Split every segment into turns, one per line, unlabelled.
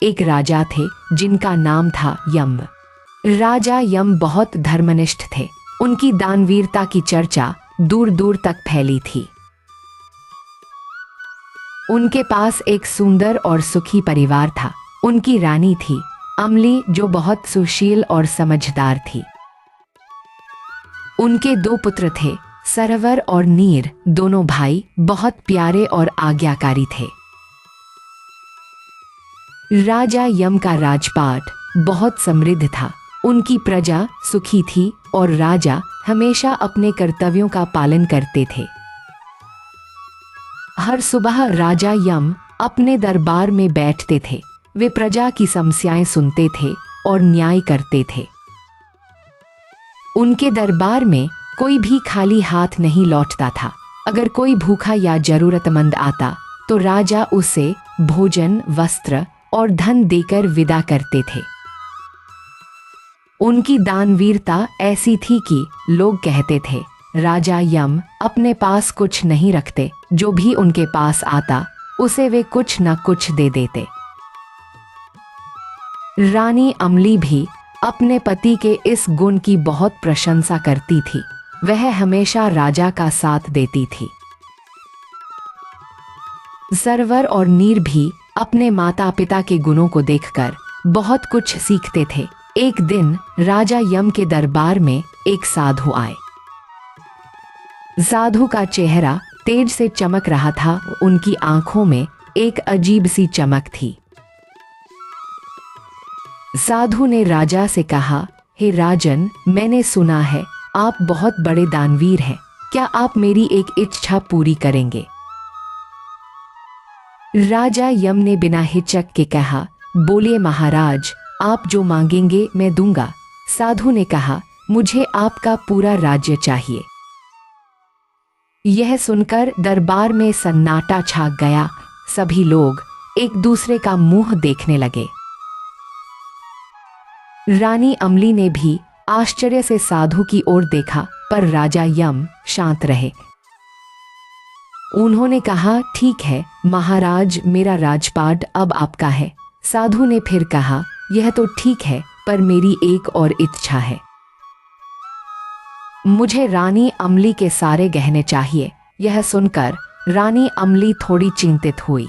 एक राजा थे जिनका नाम था यम। राजा यम बहुत धर्मनिष्ठ थे। उनकी दानवीरता की चर्चा दूर दूर तक फैली थी। उनके पास एक सुंदर और सुखी परिवार था। उनकी रानी थी अमली, जो बहुत सुशील और समझदार थी। उनके 2 पुत्र थे, सरवर और नीर। दोनों भाई बहुत प्यारे और आज्ञाकारी थे। राजा यम का राजपाट बहुत समृद्ध था। उनकी प्रजा सुखी थी और राजा हमेशा अपने कर्तव्यों का पालन करते थे। हर सुबह राजा यम अपने दरबार में बैठते थे। वे प्रजा की समस्याएं सुनते थे और न्याय करते थे। उनके दरबार में कोई भी खाली हाथ नहीं लौटता था। अगर कोई भूखा या जरूरतमंद आता तो राजा उसे भोजन, वस्त्र और धन देकर विदा करते थे। उनकी दानवीरता ऐसी थी कि लोग कहते थे, राजा यम अपने पास कुछ नहीं रखते। जो भी उनके पास आता उसे वे कुछ न कुछ दे देते। रानी अमली भी अपने पति के इस गुण की बहुत प्रशंसा करती थी। वह हमेशा राजा का साथ देती थी। सरवर और नीर भी अपने माता पिता के गुणों को देखकर बहुत कुछ सीखते थे। एक दिन राजा यम के दरबार में एक साधु आए। साधु का चेहरा तेज से चमक रहा था। उनकी आंखों में एक अजीब सी चमक थी। साधु ने राजा से कहा, हे राजन, मैंने सुना है आप बहुत बड़े दानवीर हैं। क्या आप मेरी एक इच्छा पूरी करेंगे? राजा यम ने बिना हिचक के कहा, बोलिए महाराज, आप जो मांगेंगे मैं दूंगा। साधु ने कहा, मुझे आपका पूरा राज्य चाहिए। यह सुनकर दरबार में सन्नाटा छा गया। सभी लोग एक दूसरे का मुंह देखने लगे। रानी अमली ने भी आश्चर्य से साधु की ओर देखा, पर राजा यम शांत रहे। उन्होंने कहा, ठीक है महाराज, मेरा राजपाट अब आपका है। साधु ने फिर कहा, यह तो ठीक है, पर मेरी एक और इच्छा है। मुझे रानी अमली के सारे गहने चाहिए। यह सुनकर रानी अमली थोड़ी चिंतित हुई।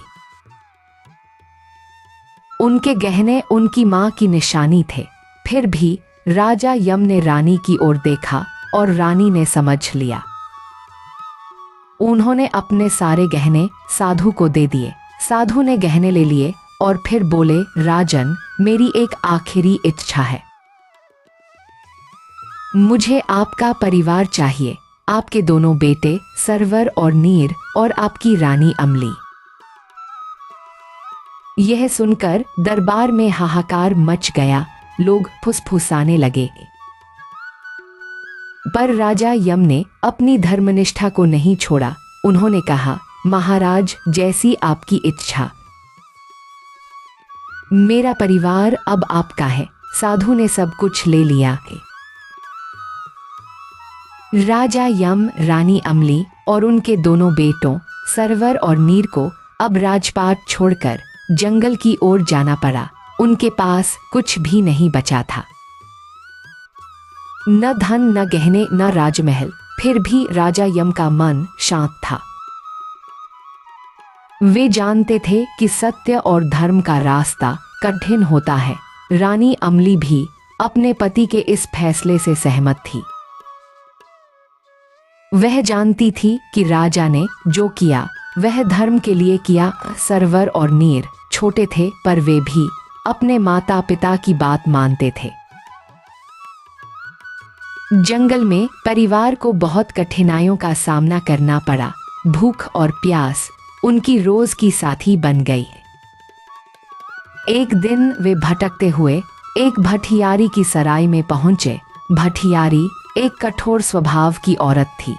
उनके गहने उनकी मां की निशानी थे। फिर भी राजा यम ने रानी की ओर देखा और रानी ने समझ लिया। उन्होंने अपने सारे गहने साधु को दे दिए। साधु ने गहने ले लिए और फिर बोले, राजन, मेरी एक आखिरी इच्छा है। मुझे आपका परिवार चाहिए, आपके दोनों बेटे सरवर और नीर और आपकी रानी अमली। यह सुनकर दरबार में हाहाकार मच गया। लोग फुसफुसाने लगे। पर राजा यम ने अपनी धर्मनिष्ठा को नहीं छोड़ा। उन्होंने कहा, महाराज, जैसी आपकी इच्छा। मेरा परिवार अब आपका है। साधु ने सब कुछ ले लिया है। राजा यम, रानी अमली और उनके दोनों बेटों सरवर और नीर को अब राजपाट छोड़कर जंगल की ओर जाना पड़ा। उनके पास कुछ भी नहीं बचा था, न धन, न गहने, न राजमहल। फिर भी राजा यम का मन शांत था। वे जानते थे कि सत्य और धर्म का रास्ता कठिन होता है। रानी अमली भी अपने पति के इस फैसले से सहमत थी। वह जानती थी कि राजा ने जो किया वह धर्म के लिए किया। सरवर और नीर छोटे थे, पर वे भी अपने माता पिता की बात मानते थे। जंगल में परिवार को बहुत कठिनाइयों का सामना करना पड़ा। भूख और प्यास उनकी रोज की साथी बन गई। एक दिन वे भटकते हुए एक भटियारी की सराय में पहुंचे। भटियारी एक कठोर स्वभाव की औरत थी।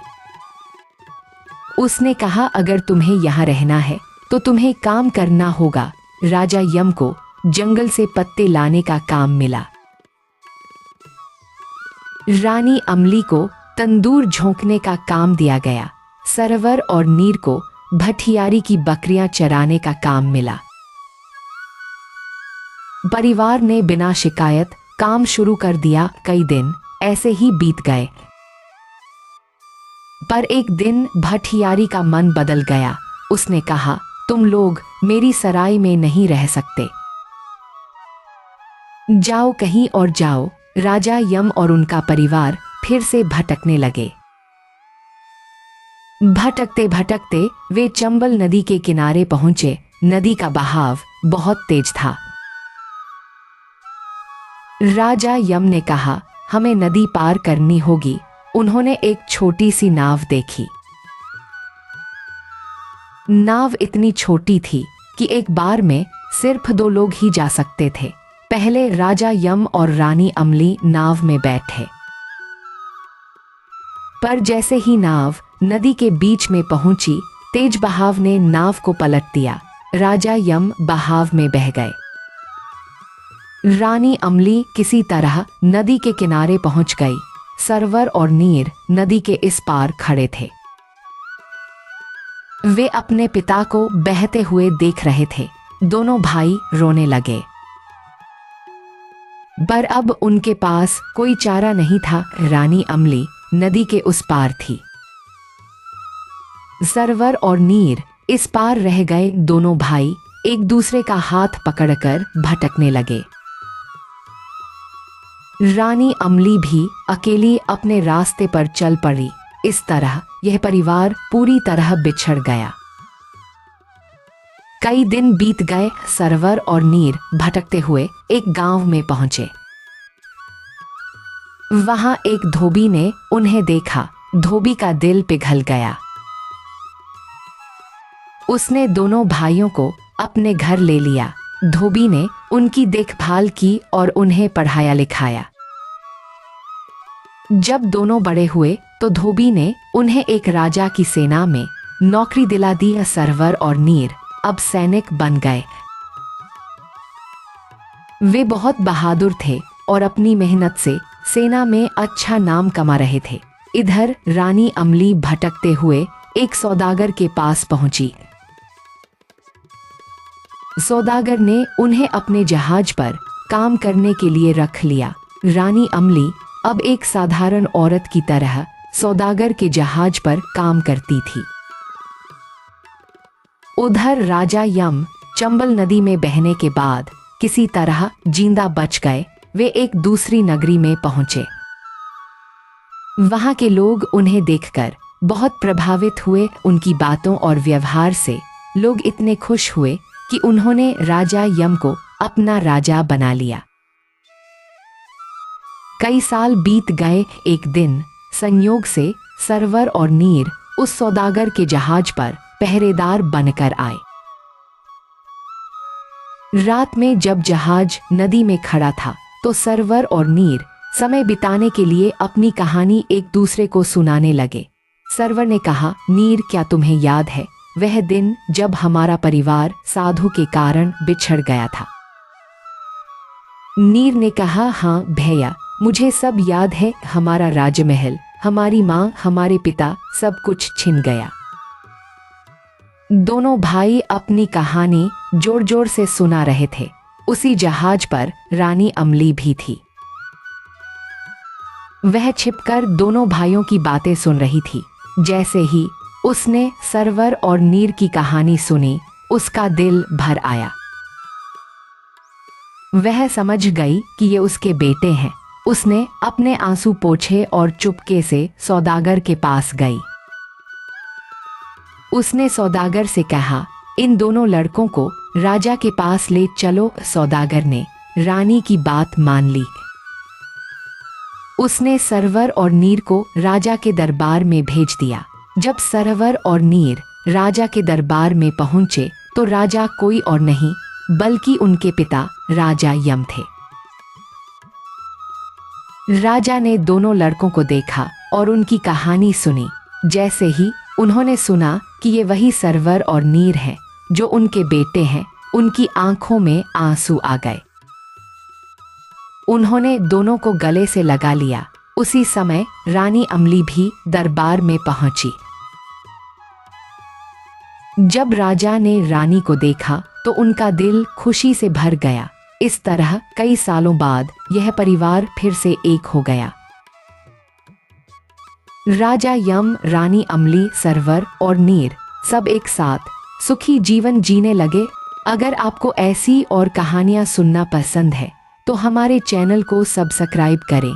उसने कहा, अगर तुम्हें यहाँ रहना है तो तुम्हें काम करना होगा। राजा यम को जंगल से पत्ते लाने का काम मिला। रानी अमली को तंदूर झोंकने का काम दिया गया। सरवर और नीर को भटियारी की बकरियां चराने का काम मिला। परिवार ने बिना शिकायत काम शुरू कर दिया। कई दिन ऐसे ही बीत गए, पर एक दिन भठियारी का मन बदल गया। उसने कहा, तुम लोग मेरी सराय में नहीं रह सकते, जाओ कहीं और जाओ। राजा यम और उनका परिवार फिर से भटकने लगे। भटकते भटकते वे चंबल नदी के किनारे पहुंचे। नदी का बहाव बहुत तेज था। राजा यम ने कहा, हमें नदी पार करनी होगी। उन्होंने एक छोटी सी नाव देखी। नाव इतनी छोटी थी कि एक बार में सिर्फ 2 लोग ही जा सकते थे। पहले राजा यम और रानी अमली नाव में बैठे, पर जैसे ही नाव नदी के बीच में पहुंची, तेज बहाव ने नाव को पलट दिया। राजा यम बहाव में बह गए। रानी अमली किसी तरह नदी के किनारे पहुंच गई। सरवर और नीर नदी के इस पार खड़े थे। वे अपने पिता को बहते हुए देख रहे थे। दोनों भाई रोने लगे, पर अब उनके पास कोई चारा नहीं था। रानी अमली नदी के उस पार थी। सरवर और नीर इस पार रह गए। दोनों भाई एक दूसरे का हाथ पकड़कर भटकने लगे। रानी अमली भी अकेली अपने रास्ते पर चल पड़ी। इस तरह यह परिवार पूरी तरह बिछड़ गया। कई दिन बीत गए। सरवर और नीर भटकते हुए एक गांव में पहुंचे। वहां एक धोबी ने उन्हें देखा। धोबी का दिल पिघल गया। उसने दोनों भाइयों को अपने घर ले लिया। धोबी ने उनकी देखभाल की और उन्हें पढ़ाया लिखाया। जब दोनों बड़े हुए तो धोबी ने उन्हें एक राजा की सेना में नौकरी दिला दी। सरवर और नीर अब सैनिक बन गए। वे बहुत बहादुर थे और अपनी मेहनत से सेना में अच्छा नाम कमा रहे थे। इधर रानी अमली भटकते हुए एक सौदागर के पास पहुंची। सौदागर ने उन्हें अपने जहाज पर काम करने के लिए रख लिया। रानी अमली अब एक साधारण औरत की तरह सौदागर के जहाज पर काम करती थी। उधर राजा यम चंबल नदी में बहने के बाद किसी तरह जिंदा बच गए। वे एक दूसरी नगरी में पहुंचे। वहां के लोग उन्हें देखकर बहुत प्रभावित हुए। उनकी बातों और व्यवहार से लोग इतने खुश हुए कि उन्होंने राजा यम को अपना राजा बना लिया। कई साल बीत गए। एक दिन संयोग से सरवर और नीर उस सौदागर के जहाज पर पहरेदार बनकर आए। रात में जब जहाज नदी में खड़ा था तो सरवर और नीर समय बिताने के लिए अपनी कहानी एक दूसरे को सुनाने लगे। सरवर ने कहा, नीर, क्या तुम्हें याद है वह दिन जब हमारा परिवार साधु के कारण बिछड़ गया था? नीर ने कहा, हाँ भैया, मुझे सब याद है। हमारा राजमहल, हमारी माँ, हमारे पिता, सब कुछ छिन गया। दोनों भाई अपनी कहानी जोर जोर से सुना रहे थे। उसी जहाज पर रानी अमली भी थी। वह छिपकर दोनों भाइयों की बातें सुन रही थी। जैसे ही उसने सरवर और नीर की कहानी सुनी, उसका दिल भर आया। वह समझ गई कि ये उसके बेटे हैं। उसने अपने आंसू पोंछे और चुपके से सौदागर के पास गई। उसने सौदागर से कहा, इन दोनों लड़कों को राजा के पास ले चलो। सौदागर ने रानी की बात मान ली। उसने सरवर और नीर को राजा के दरबार में भेज दिया। जब सरवर और नीर राजा के दरबार में पहुंचे तो राजा कोई और नहीं बल्कि उनके पिता राजा यम थे। राजा ने दोनों लड़कों को देखा और उनकी कहानी सुनी। जैसे ही उन्होंने सुना कि ये वही सरवर और नीर हैं जो उनके बेटे हैं, उनकी आंखों में आंसू आ गए। उन्होंने दोनों को गले से लगा लिया। उसी समय रानी अमली भी दरबार में पहुंची। जब राजा ने रानी को देखा तो उनका दिल खुशी से भर गया। इस तरह कई सालों बाद यह परिवार फिर से एक हो गया। राजा यम, रानी अमली, सरवर और नीर सब एक साथ सुखी जीवन जीने लगे। अगर आपको ऐसी और कहानियां सुनना पसंद है तो हमारे चैनल को सब्सक्राइब करें।